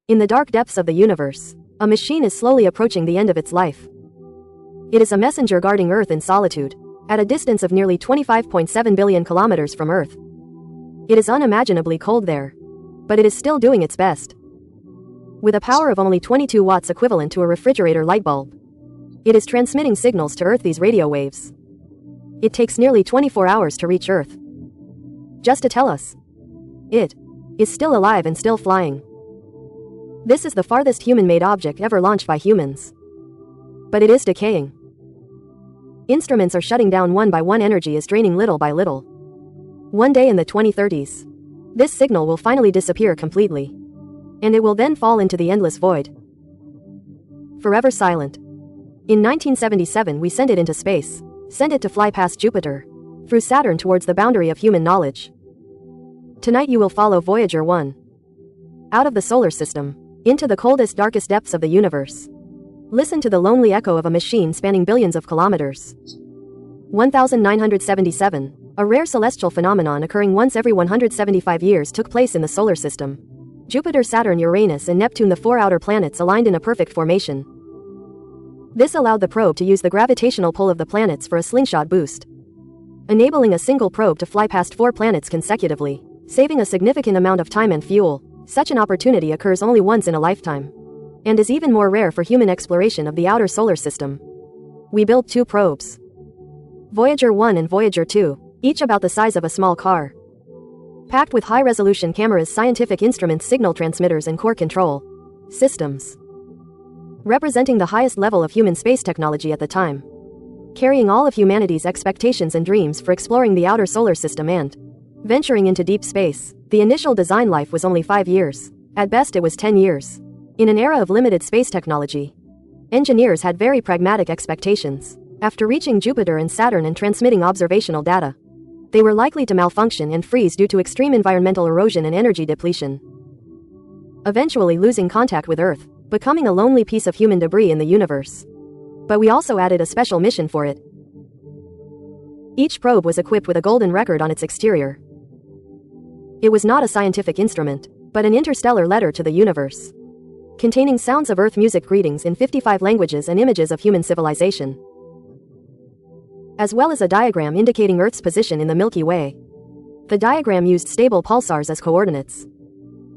In the dark depths of the universe, a machine is slowly approaching the end of its life. It is a messenger guarding Earth in solitude, at a distance of nearly 25.7 billion kilometers from Earth. It is unimaginably cold there, but it is still doing its best. With a power of only 22 watts equivalent to a refrigerator light bulb, it is transmitting signals to Earth these radio waves. It takes nearly 24 hours to reach Earth, just to tell us it is still alive and still flying. This is the farthest human-made object ever launched by humans. But it is decaying. Instruments are shutting down one by one, energy is draining little by little. One day in the 2030s, this signal will finally disappear completely. And it will then fall into the endless void. Forever silent. In 1977 we sent it into space, sent it to fly past Jupiter, through Saturn towards the boundary of human knowledge. Tonight you will follow Voyager 1. Out of the solar system, into the coldest, darkest depths of the universe. Listen to the lonely echo of a machine spanning billions of kilometers. 1977, a rare celestial phenomenon occurring once every 175 years took place in the solar system. Jupiter, Saturn, Uranus and Neptune, the four outer planets, aligned in a perfect formation. This allowed the probe to use the gravitational pull of the planets for a slingshot boost, enabling a single probe to fly past 4 planets consecutively, saving a significant amount of time and fuel. Such an opportunity occurs only once in a lifetime, and is even more rare for human exploration of the outer solar system. We built 2 probes, Voyager 1 and Voyager 2, each about the size of a small car, packed with high-resolution cameras, scientific instruments, signal transmitters and core control systems, representing the highest level of human space technology at the time, carrying all of humanity's expectations and dreams for exploring the outer solar system and venturing into deep space. The initial design life was only 5 years. At best it was 10 years. In an era of limited space technology, engineers had very pragmatic expectations. After reaching Jupiter and Saturn and transmitting observational data, they were likely to malfunction and freeze due to extreme environmental erosion and energy depletion, eventually losing contact with Earth, becoming a lonely piece of human debris in the universe. But we also added a special mission for it. Each probe was equipped with a golden record on its exterior. It was not a scientific instrument, but an interstellar letter to the universe, containing sounds of Earth music, greetings in 55 languages and images of human civilization, as well as a diagram indicating Earth's position in the Milky Way. The diagram used stable pulsars as coordinates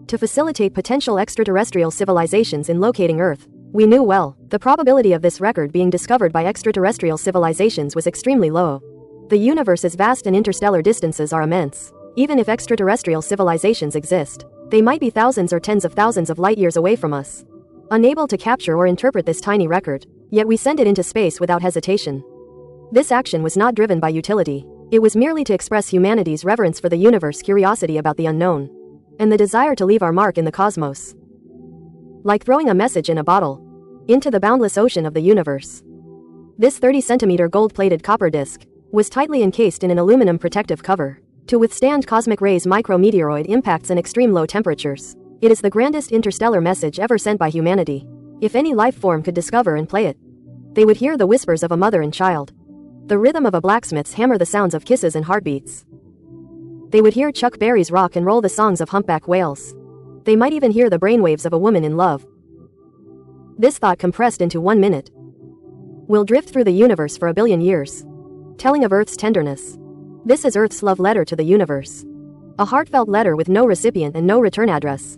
to facilitate potential extraterrestrial civilizations in locating Earth. We knew well, the probability of this record being discovered by extraterrestrial civilizations was extremely low. The universe is vast and interstellar distances are immense. Even if extraterrestrial civilizations exist, they might be thousands or tens of thousands of light years away from us, unable to capture or interpret this tiny record. Yet we sent it into space without hesitation. This action was not driven by utility. It was merely to express humanity's reverence for the universe, curiosity about the unknown, and the desire to leave our mark in the cosmos. Like throwing a message in a bottle into the boundless ocean of the universe. This 30-centimeter gold-plated copper disc was tightly encased in an aluminum protective cover to withstand cosmic rays, micrometeoroid impacts and extreme low temperatures. It is the grandest interstellar message ever sent by humanity. If any life form could discover and play it, they would hear the whispers of a mother and child, the rhythm of a blacksmith's hammer, the sounds of kisses and heartbeats. They would hear Chuck Berry's rock and roll, the songs of humpback whales. They might even hear the brainwaves of a woman in love. This thought compressed into 1 minute will drift through the universe for 1 billion years, telling of Earth's tenderness. This is Earth's love letter to the universe. A heartfelt letter with no recipient and no return address.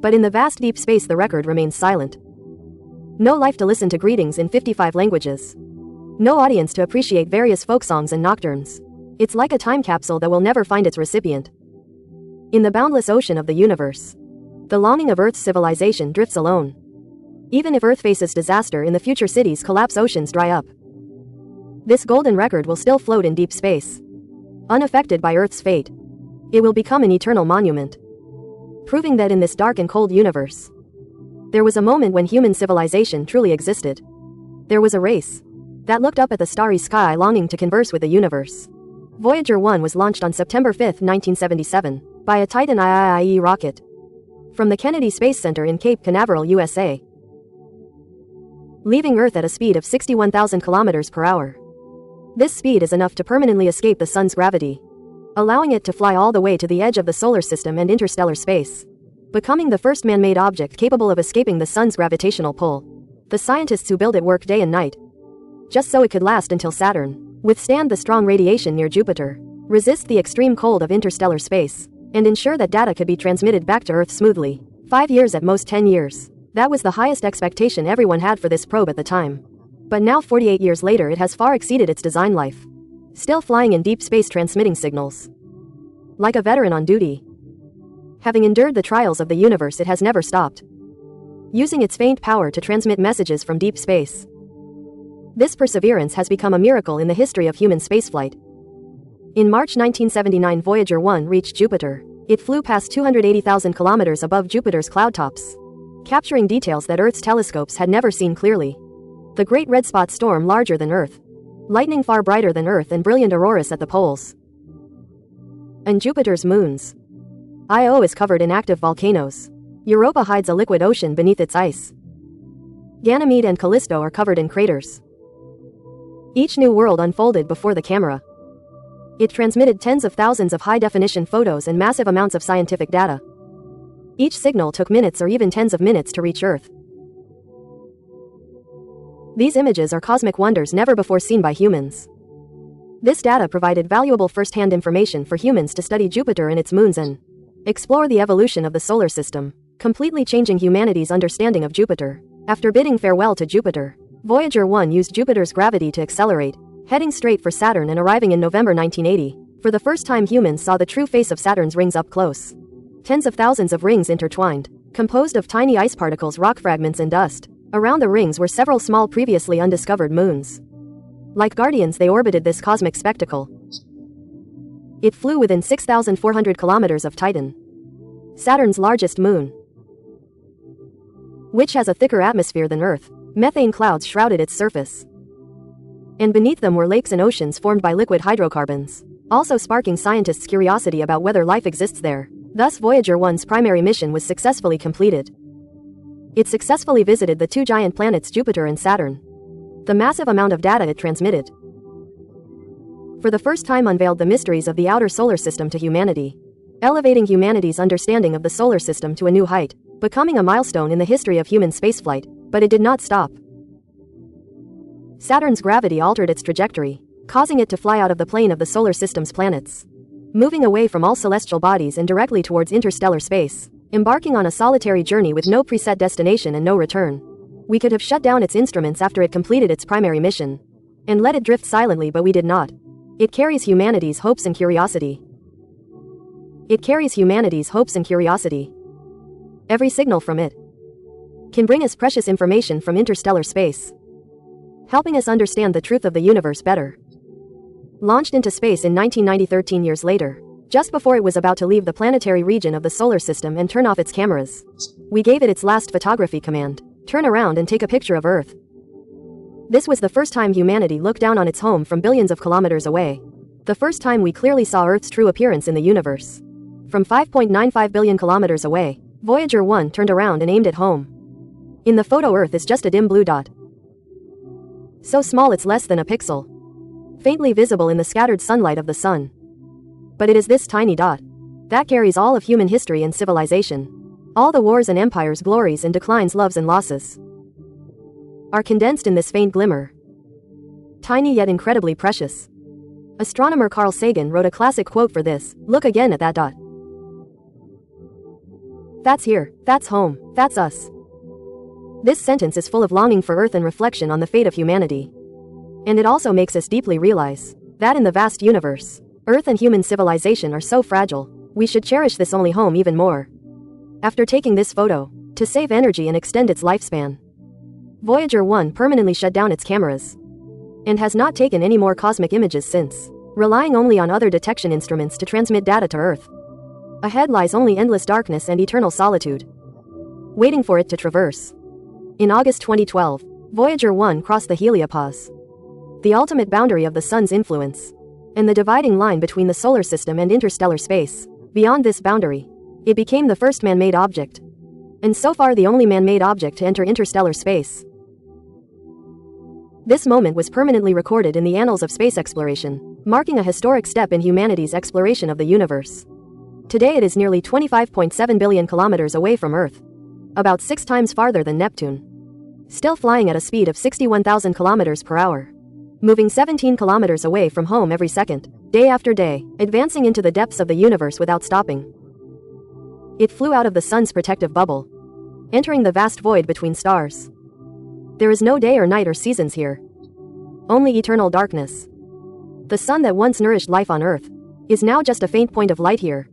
But in the vast deep space the record remains silent. No life to listen to greetings in 55 languages. No audience to appreciate various folk songs and nocturnes. It's like a time capsule that will never find its recipient. In the boundless ocean of the universe, the longing of Earth's civilization drifts alone. Even if Earth faces disaster in the future, cities collapse, oceans dry up, this golden record will still float in deep space, unaffected by Earth's fate. It will become an eternal monument, proving that in this dark and cold universe, there was a moment when human civilization truly existed. There was a race that looked up at the starry sky, longing to converse with the universe. Voyager 1 was launched on September 5, 1977, by a Titan III rocket from the Kennedy Space Center in Cape Canaveral, USA, leaving Earth at a speed of 61,000 kilometers per hour. This speed is enough to permanently escape the sun's gravity, allowing it to fly all the way to the edge of the solar system and interstellar space. becoming the first man-made object capable of escaping the sun's gravitational pull. The scientists who build it work day and night, just so it could last until Saturn, withstand the strong radiation near Jupiter, resist the extreme cold of interstellar space, and ensure that data could be transmitted back to Earth smoothly. 5 years at most 10 years. That was the highest expectation everyone had for this probe at the time. But now 48 years later it has far exceeded its design life. Still flying in deep space transmitting signals. Like a veteran on duty. Having endured the trials of the universe, it has never stopped. Using its faint power to transmit messages from deep space. This perseverance has become a miracle in the history of human spaceflight. In March 1979, Voyager 1 reached Jupiter. It flew past 280,000 kilometers above Jupiter's cloud tops, capturing details that Earth's telescopes had never seen clearly. The Great Red Spot storm larger than Earth, lightning far brighter than Earth, and brilliant auroras at the poles. And Jupiter's moons. Io is covered in active volcanoes. Europa hides a liquid ocean beneath its ice. Ganymede and Callisto are covered in craters. Each new world unfolded before the camera. It transmitted tens of thousands of high-definition photos and massive amounts of scientific data. Each signal took minutes or even tens of minutes to reach Earth. These images are cosmic wonders never before seen by humans. This data provided valuable first-hand information for humans to study Jupiter and its moons and explore the evolution of the solar system, completely changing humanity's understanding of Jupiter. After bidding farewell to Jupiter, Voyager 1 used Jupiter's gravity to accelerate, heading straight for Saturn and arriving in November 1980. For the first time, humans saw the true face of Saturn's rings up close. Tens of thousands of rings intertwined, composed of tiny ice particles, rock fragments, and dust. Around the rings were several small, previously undiscovered moons. Like guardians, they orbited this cosmic spectacle. It flew within 6,400 kilometers of Titan, Saturn's largest moon, which has a thicker atmosphere than Earth. Methane clouds shrouded its surface, and beneath them were lakes and oceans formed by liquid hydrocarbons, also sparking scientists' curiosity about whether life exists there. Thus, Voyager 1's primary mission was successfully completed. It successfully visited the two giant planets Jupiter and Saturn. The massive amount of data it transmitted, for the first time, unveiled the mysteries of the outer solar system to humanity, elevating humanity's understanding of the solar system to a new height, becoming a milestone in the history of human spaceflight. But it did not stop. Saturn's gravity altered its trajectory, causing it to fly out of the plane of the solar system's planets, moving away from all celestial bodies and directly towards interstellar space, embarking on a solitary journey with no preset destination and no return. We could have shut down its instruments after it completed its primary mission, and let it drift silently, but we did not. It carries humanity's hopes and curiosity. It carries humanity's hopes and curiosity. Every signal from it can bring us precious information from interstellar space, helping us understand the truth of the universe better. Launched into space in 1990, 13 years later, just before it was about to leave the planetary region of the solar system and turn off its cameras, we gave it its last photography command: turn around and take a picture of Earth. This was the first time humanity looked down on its home from billions of kilometers away. The first time we clearly saw Earth's true appearance in the universe. From 5.95 billion kilometers away, Voyager 1 turned around and aimed it home. In the photo, Earth is just a dim blue dot, so small it's less than a pixel, faintly visible in the scattered sunlight of the sun. But it is this tiny dot that carries all of human history and civilization. All the wars and empires, glories and declines, loves and losses, are condensed in this faint glimmer. Tiny yet incredibly precious. Astronomer Carl Sagan wrote a classic quote for this: "Look again at that dot. That's here, that's home, that's us." This sentence is full of longing for Earth and reflection on the fate of humanity. And it also makes us deeply realize that in the vast universe, Earth and human civilization are so fragile, we should cherish this only home even more. After taking this photo, to save energy and extend its lifespan, Voyager 1 permanently shut down its cameras, and has not taken any more cosmic images since, relying only on other detection instruments to transmit data to Earth. Ahead lies only endless darkness and eternal solitude, waiting for it to traverse. In August 2012, Voyager 1 crossed the heliopause, the ultimate boundary of the sun's influence, and the dividing line between the solar system and interstellar space. Beyond this boundary, it became the first man-made object, and so far the only man-made object to enter interstellar space. This moment was permanently recorded in the annals of space exploration, marking a historic step in humanity's exploration of the universe. Today it is nearly 25.7 billion kilometers away from Earth. About 6 times farther than Neptune. Still flying at a speed of 61,000 kilometers per hour. Moving 17 kilometers away from home every second, day after day, advancing into the depths of the universe without stopping. It flew out of the sun's protective bubble, entering the vast void between stars. There is no day or night or seasons here. Only eternal darkness. The sun that once nourished life on Earth is now just a faint point of light here.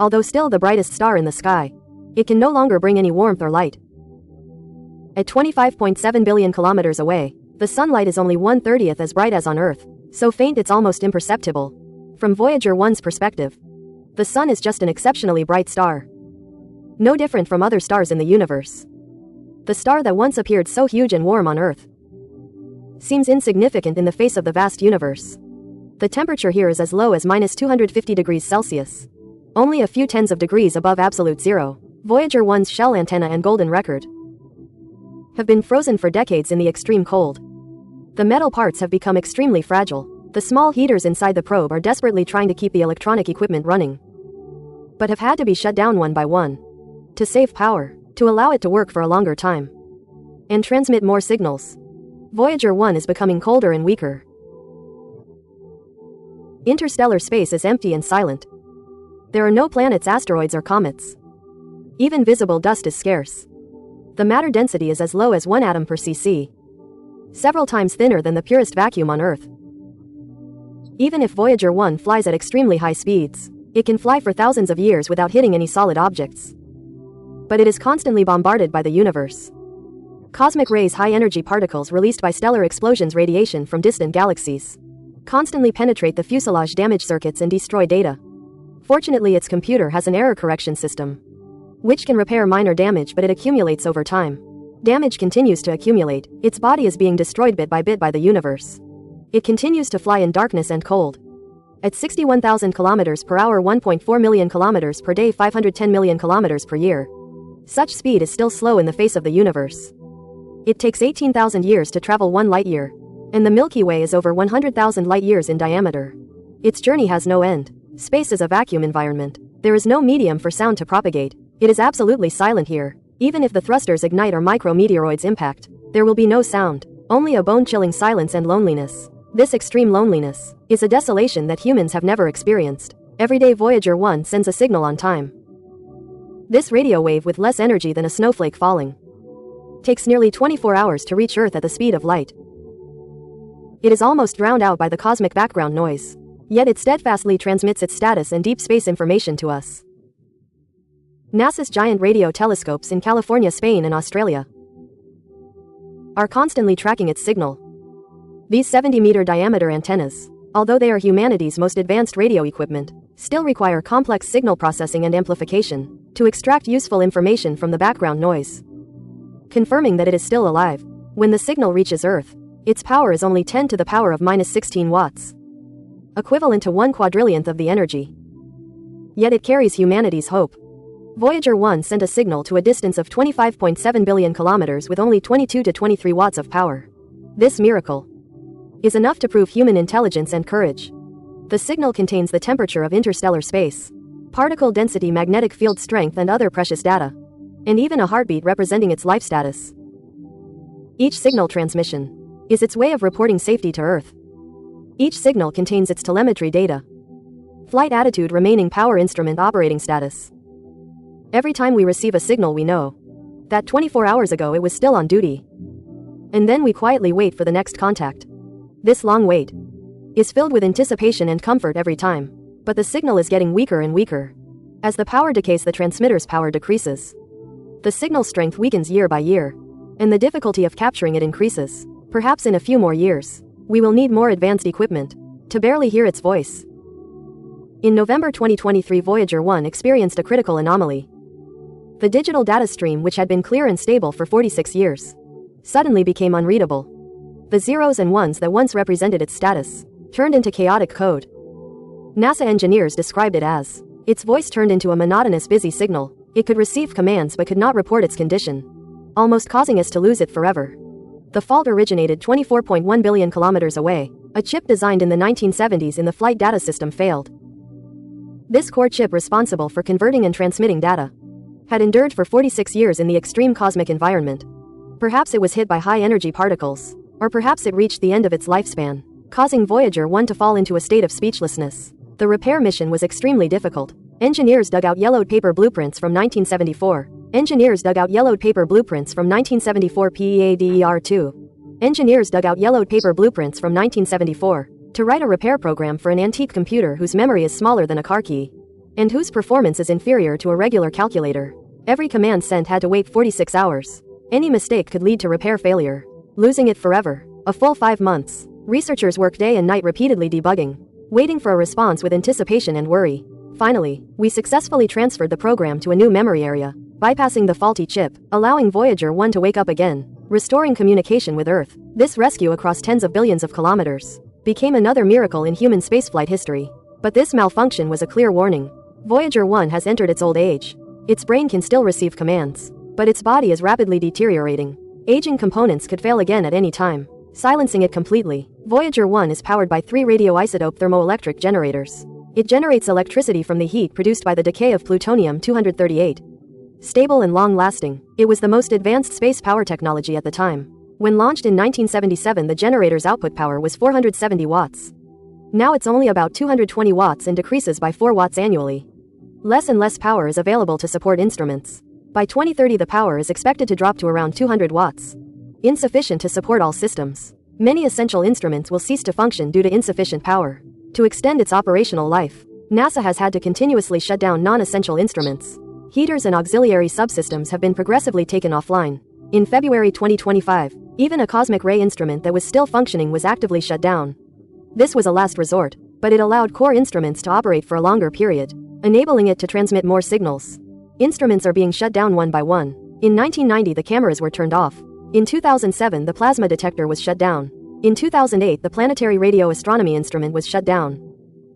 Although still the brightest star in the sky, it can no longer bring any warmth or light. At 25.7 billion kilometers away, the sunlight is only 1/30th as bright as on Earth, so faint it's almost imperceptible. From Voyager 1's perspective, the sun is just an exceptionally bright star. No different from other stars in the universe. The star that once appeared so huge and warm on Earth seems insignificant in the face of the vast universe. The temperature here is as low as -250 degrees Celsius. Only a few tens of degrees above absolute zero. Voyager 1's shell antenna and golden record have been frozen for decades in the extreme cold. The metal parts have become extremely fragile. The small heaters inside the probe are desperately trying to keep the electronic equipment running, but have had to be shut down one by one to save power, to allow it to work for a longer time and transmit more signals. Voyager 1 is becoming colder and weaker. Interstellar space is empty and silent. There are no planets, asteroids, or comets. Even visible dust is scarce. The matter density is as low as 1 atom per cc. Several times thinner than the purest vacuum on Earth. Even if Voyager 1 flies at extremely high speeds, it can fly for thousands of years without hitting any solid objects. But it is constantly bombarded by the universe. Cosmic rays, high-energy particles released by stellar explosions, radiation from distant galaxies, constantly penetrate the fuselage damage circuits and destroy data. Fortunately, its computer has an error correction system, which can repair minor damage, but it accumulates over time. Damage continues to accumulate. Its body is being destroyed bit by the universe. It continues to fly in darkness and cold. At 61,000 kilometers per hour, 1.4 million kilometers per day, 510 million kilometers per year. Such speed is still slow in the face of the universe. It takes 18,000 years to travel 1 light year, and the Milky Way is over 100,000 light years in diameter. Its journey has no end. Space is a vacuum environment. There is no medium for sound to propagate. It is absolutely silent here. Even if the thrusters ignite or micrometeoroids impact, there will be no sound. Only a bone-chilling silence and loneliness. This extreme loneliness is a desolation that humans have never experienced. Every day Voyager 1 sends a signal on time. This radio wave, with less energy than a snowflake falling, takes nearly 24 hours to reach Earth at the speed of light. It is almost drowned out by the cosmic background noise. Yet it steadfastly transmits its status and deep space information to us. NASA's giant radio telescopes in California, Spain, and Australia are constantly tracking its signal. These 70-meter diameter antennas, although they are humanity's most advanced radio equipment, still require complex signal processing and amplification to extract useful information from the background noise, confirming that it is still alive. When the signal reaches Earth, its power is only 10 to the power of -16 watts, equivalent to 1/4,000,000th of the energy. Yet it carries humanity's hope. Voyager 1 sent a signal to a distance of 25.7 billion kilometers with only 22 to 23 watts of power. This miracle is enough to prove human intelligence and courage. The signal contains the temperature of interstellar space, particle density, magnetic field strength, and other precious data, and even a heartbeat representing its life status. Each signal transmission is its way of reporting safety to Earth. Each signal contains its telemetry data, flight attitude, remaining power, instrument operating status. Every time we receive a signal, we know that 24 hours ago it was still on duty. And then we quietly wait for the next contact. This long wait is filled with anticipation and comfort every time. But the signal is getting weaker and weaker. As the power decays, the transmitter's power decreases. The signal strength weakens year by year, and the difficulty of capturing it increases. Perhaps in a few more years, we will need more advanced equipment to barely hear its voice. In November 2023, Voyager 1 experienced a critical anomaly. The digital data stream, which had been clear and stable for 46 years, suddenly became unreadable. The zeros and ones that once represented its status turned into chaotic code. NASA engineers described it as, its voice turned into a monotonous, busy signal. It could receive commands but could not report its condition, almost causing us to lose it forever. The fault originated 24.1 billion kilometers away. A chip designed in the 1970s in the flight data system failed. This core chip responsible for converting and transmitting data had endured for 46 years in the extreme cosmic environment. Perhaps it was hit by high-energy particles, or perhaps it reached the end of its lifespan, causing Voyager 1 to fall into a state of speechlessness. The repair mission was extremely difficult. Engineers dug out yellowed paper blueprints from 1974. Engineers dug out yellowed paper blueprints from 1974 PEADER-2. Engineers dug out yellowed paper blueprints from 1974 to write a repair program for an antique computer whose memory is smaller than a car key, and whose performance is inferior to a regular calculator. Every command sent had to wait 46 hours. Any mistake could lead to repair failure, losing it forever. A full 5 months. Researchers worked day and night repeatedly debugging, waiting for a response with anticipation and worry. Finally, we successfully transferred the program to a new memory area, bypassing the faulty chip, allowing Voyager 1 to wake up again, restoring communication with Earth. This rescue across tens of billions of kilometers became another miracle in human spaceflight history. But this malfunction was a clear warning. Voyager 1 has entered its old age. Its brain can still receive commands, but its body is rapidly deteriorating. Aging components could fail again at any time, silencing it completely. Voyager 1 is powered by 3 radioisotope thermoelectric generators. It generates electricity from the heat produced by the decay of plutonium-238. Stable and long-lasting, it was the most advanced space power technology at the time. When launched in 1977, the generator's output power was 470 watts. Now it's only about 220 watts and decreases by 4 watts annually. Less and less power is available to support instruments. By 2030, the power is expected to drop to around 200 watts. Insufficient to support all systems. Many essential instruments will cease to function due to insufficient power. To extend its operational life, NASA has had to continuously shut down non-essential instruments. Heaters and auxiliary subsystems have been progressively taken offline. In February 2025, even a cosmic ray instrument that was still functioning was actively shut down. This was a last resort, but it allowed core instruments to operate for a longer period, enabling it to transmit more signals. Instruments are being shut down one by one. In 1990, the cameras were turned off. In 2007, the plasma detector was shut down. In 2008, the planetary radio astronomy instrument was shut down.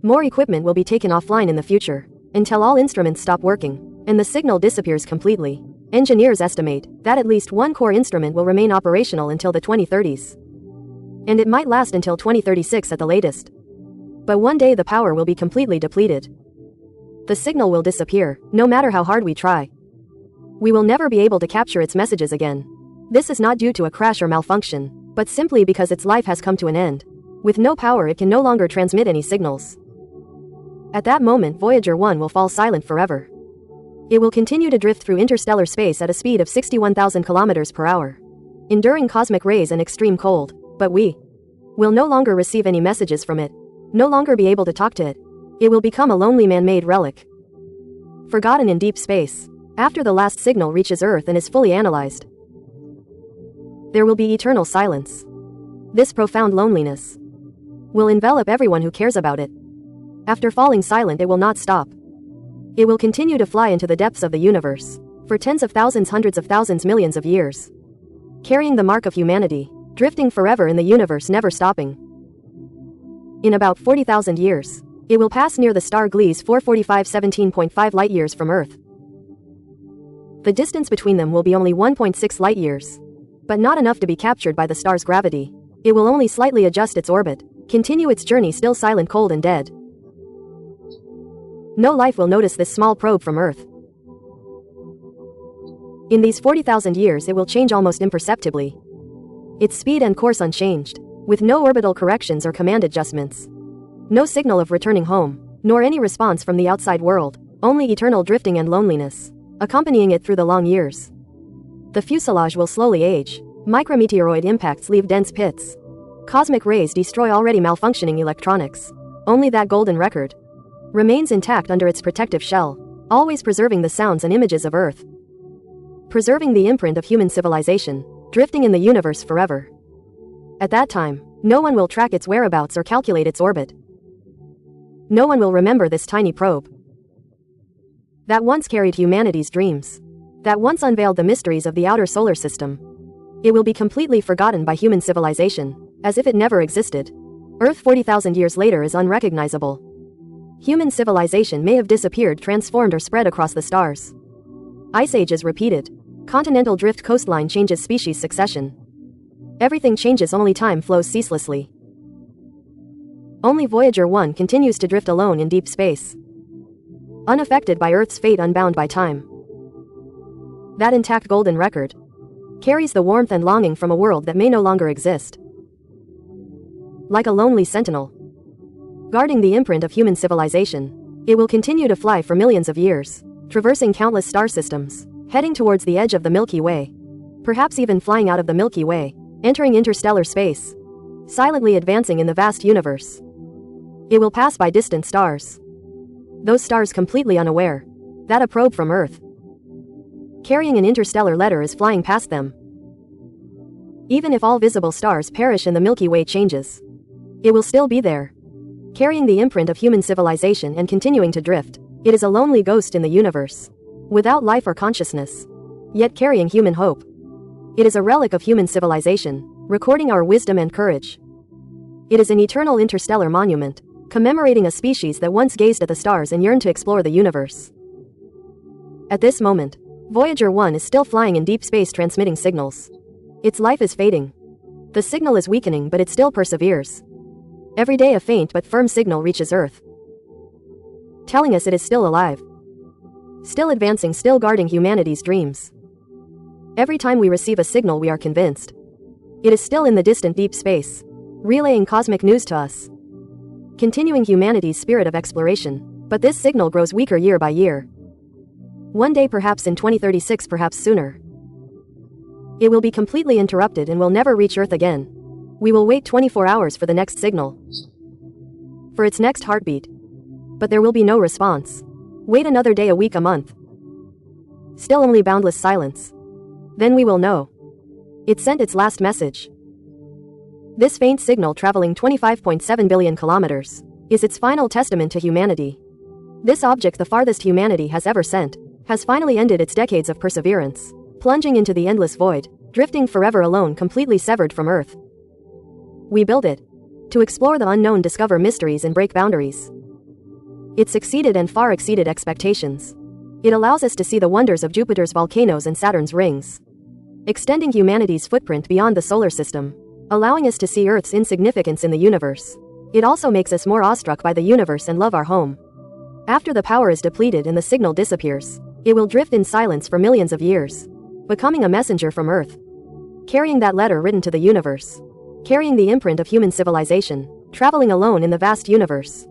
More equipment will be taken offline in the future, until all instruments stop working, and the signal disappears completely. Engineers estimate that at least one core instrument will remain operational until the 2030s. And it might last until 2036 at the latest. But one day the power will be completely depleted. The signal will disappear, no matter how hard we try. We will never be able to capture its messages again. This is not due to a crash or malfunction, but simply because its life has come to an end. With no power, it can no longer transmit any signals. At that moment, Voyager 1 will fall silent forever. It will continue to drift through interstellar space at a speed of 61,000 kilometers per hour, enduring cosmic rays and extreme cold, but we will no longer receive any messages from it, no longer be able to talk to it. It will become a lonely man-made relic, forgotten in deep space. After the last signal reaches Earth and is fully analyzed, there will be eternal silence. This profound loneliness will envelop everyone who cares about it. After falling silent, it will not stop. It will continue to fly into the depths of the universe, for tens of thousands, hundreds of thousands, millions of years, carrying the mark of humanity, drifting forever in the universe, never stopping. In about 40,000 years, it will pass near the star Gliese 445 17.5 light-years from Earth. The distance between them will be only 1.6 light-years, but not enough to be captured by the star's gravity. It will only slightly adjust its orbit, continue its journey still silent, cold and dead. No life will notice this small probe from Earth. In these 40,000 years, it will change almost imperceptibly. Its speed and course unchanged, with no orbital corrections or command adjustments. No signal of returning home, nor any response from the outside world, only eternal drifting and loneliness, accompanying it through the long years. The fuselage will slowly age. Micrometeoroid impacts leave dense pits. Cosmic rays destroy already malfunctioning electronics. Only that golden record remains intact under its protective shell, always preserving the sounds and images of Earth, preserving the imprint of human civilization, drifting in the universe forever. At that time, no one will track its whereabouts or calculate its orbit. No one will remember this tiny probe that once carried humanity's dreams, that once unveiled the mysteries of the outer solar system. It will be completely forgotten by human civilization, as if it never existed. Earth 40,000 years later is unrecognizable. Human civilization may have disappeared, transformed, or spread across the stars. Ice ages repeated. Continental drift, coastline changes, species succession. Everything changes, only time flows ceaselessly. Only Voyager 1 continues to drift alone in deep space. unaffected by Earth's fate, unbound by time. That intact golden record carries the warmth and longing from a world that may no longer exist. Like a lonely sentinel, guarding the imprint of human civilization, it will continue to fly for millions of years, traversing countless star systems, heading towards the edge of the Milky Way, perhaps even flying out of the Milky Way, entering interstellar space, silently advancing in the vast universe. It will pass by distant stars, those stars completely unaware that a probe from Earth, carrying an interstellar letter, is flying past them. Even if all visible stars perish and the Milky Way changes, it will still be there, carrying the imprint of human civilization and continuing to drift. It is a lonely ghost in the universe, without life or consciousness, yet carrying human hope. It is a relic of human civilization, recording our wisdom and courage. It is an eternal interstellar monument, commemorating a species that once gazed at the stars and yearned to explore the universe. At this moment, Voyager 1 is still flying in deep space, transmitting signals. Its life is fading. The signal is weakening, but it still perseveres. Every day a faint but firm signal reaches Earth, telling us it is still alive, still advancing, still guarding humanity's dreams. Every time we receive a signal, we are convinced it is still in the distant deep space, relaying cosmic news to us, continuing humanity's spirit of exploration. But this signal grows weaker year by year. One day, perhaps in 2036, perhaps sooner, it will be completely interrupted and will never reach Earth again. We will wait 24 hours for the next signal, for its next heartbeat. But there will be no response. Wait another day, a week, a month. Still only boundless silence. Then we will know it sent its last message. This faint signal, traveling 25.7 billion kilometers, is its final testament to humanity. This object, the farthest humanity has ever sent, has finally ended its decades of perseverance, plunging into the endless void, drifting forever alone, completely severed from Earth. We built it to explore the unknown, discover mysteries, and break boundaries. It succeeded and far exceeded expectations. It allows us to see the wonders of Jupiter's volcanoes and Saturn's rings, extending humanity's footprint beyond the solar system, allowing us to see Earth's insignificance in the universe. It also makes us more awestruck by the universe and love our home. After the power is depleted and the signal disappears, it will drift in silence for millions of years, becoming a messenger from Earth, carrying that letter written to the universe, carrying the imprint of human civilization, traveling alone in the vast universe.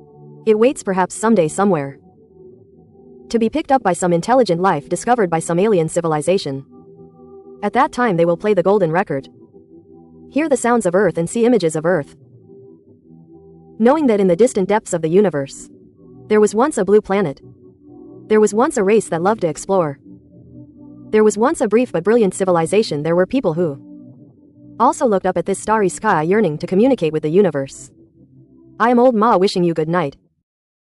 It waits, perhaps someday, somewhere, to be picked up by some intelligent life, discovered by some alien civilization. At that time they will play the golden record, hear the sounds of Earth and see images of Earth, knowing that in the distant depths of the universe, there was once a blue planet. There was once a race that loved to explore. There was once a brief but brilliant civilization. There were people who also looked up at this starry sky, yearning to communicate with the universe. I am Old Ma, wishing you good night.